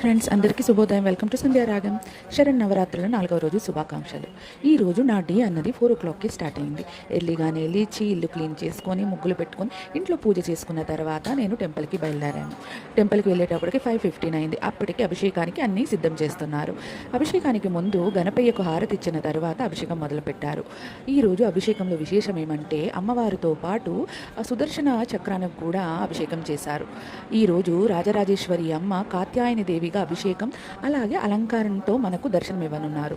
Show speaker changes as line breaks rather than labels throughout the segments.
Friends అందరికీ శుభోదయం. Welcome to సంధ్యా రాగం. శరన్నవరాత్రుల 4వ రోజు శుభాకాంక్షలు. ఈ రోజు నా డే అన్నది 4 o'clockకి స్టార్ట్ అయింది. ఎర్లీగానే లేచి ఇల్లు క్లీన్ చేసుకొని ముగ్గులు పెట్టుకొని ఇంట్లో పూజ చేసుకున్న తర్వాత నేను టెంపుల్కి బయలుదేరాను. టెంపుల్కి వెళ్ళేటప్పటికి 5:15 అయింది. అప్పటికి అభిషేకానికి అన్నీ సిద్ధం చేస్తున్నారు. అభిషేకానికి ముందు గణపయ్యకు హారతి ఇచ్చిన తర్వాత అభిషేకం మొదలుపెట్టారు. ఈరోజు అభిషేకంలో విశేషం ఏమంటే అమ్మవారితో పాటు సుదర్శన చక్రానికి కూడా అభిషేకం చేశారు. ఈరోజు రాజరాజేశ్వరి అమ్మ కాత్యాయని దేవిగా అభిషేకం అలాగే అలంకారంతో మనకు దర్శనం ఇవ్వనున్నారు.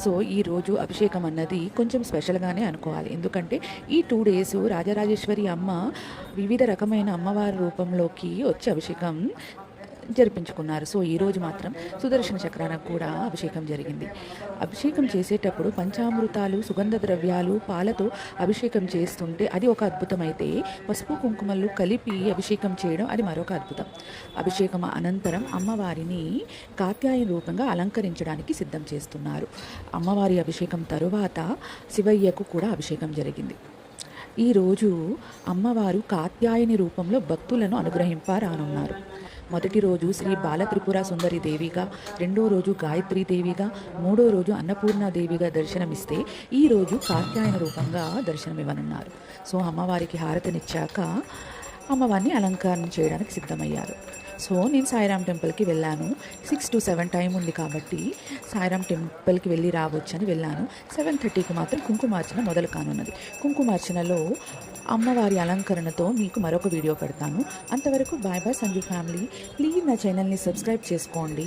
సో ఈరోజు అభిషేకం అన్నది కొంచెం స్పెషల్గానే అనుకోవాలి. ఎందుకంటే ఈ 2 days రాజరాజేశ్వరి అమ్మ వివిధ రకమైన అమ్మవారి రూపంలోకి వచ్చి అభిషేకం జరిపించుకున్నారు. సో ఈరోజు మాత్రం సుదర్శన చక్రానికి కూడా అభిషేకం జరిగింది. అభిషేకం చేసేటప్పుడు పంచామృతాలు సుగంధ ద్రవ్యాలు పాలతో అభిషేకం చేస్తుంటే అది ఒక అద్భుతం అయితే పసుపు కుంకుమలు కలిపి అభిషేకం చేయడం అది మరొక అద్భుతం. అభిషేకం అనంతరం అమ్మవారిని కాత్యాయని రూపంగా అలంకరించడానికి సిద్ధం చేస్తున్నారు. అమ్మవారి అభిషేకం తరువాత శివయ్యకు కూడా అభిషేకం జరిగింది. ఈరోజు అమ్మవారు కాత్యాయని రూపంలో భక్తులను అనుగ్రహింపరానున్నారు. మొదటి రోజు శ్రీ బాలత్రిపుర సుందరి దేవిగా, రెండో రోజు గాయత్రీ దేవిగా, మూడో రోజు అన్నపూర్ణ దేవిగా దర్శనమిస్తే ఈరోజు కాత్యాయన రూపంగా దర్శనమివ్వనున్నారు. సో అమ్మవారికి హారతినిచ్చాక అమ్మవారిని అలంకరణ చేయడానికి సిద్ధమయ్యారు. సో నేను సాయిరామ్ టెంపుల్కి వెళ్ళాను. 6 to 7 టైం ఉంది కాబట్టి సాయిరామ్ టెంపుల్కి వెళ్ళి రావచ్చని వెళ్ళాను. 7:30కి మాత్రం కుంకుమార్చన మొదలు కానున్నది. కుంకుమార్చనలో అమ్మవారి అలంకరణతో మీకు మరొక వీడియో పెడతాను. అంతవరకు bye bye Sanju family. Please నా ఛానల్ని సబ్స్క్రైబ్ చేసుకోండి,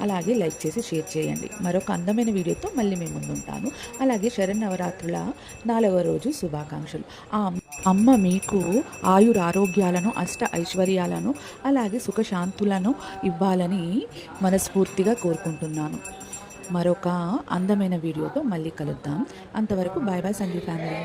అలాగే లైక్ చేసి షేర్ చేయండి. మరొక అందమైన వీడియోతో మళ్ళీ మేము ముందుంటాను. అలాగే శరన్నవరాత్రుల 4వ రోజు శుభాకాంక్షలు. ఆ అమ్మ మీకు ఆయురారోగ్యాలను అష్ట ఐశ్వర్యాలను అలాగే సుఖశాంతులను ఇవ్వాలని మనస్ఫూర్తిగా కోరుకుంటున్నాను. మరొక అందమైన వీడియోతో మళ్ళీ కలుద్దాం. అంతవరకు బాయ్ బాయ్ సంజు ఫ్యామిలీ.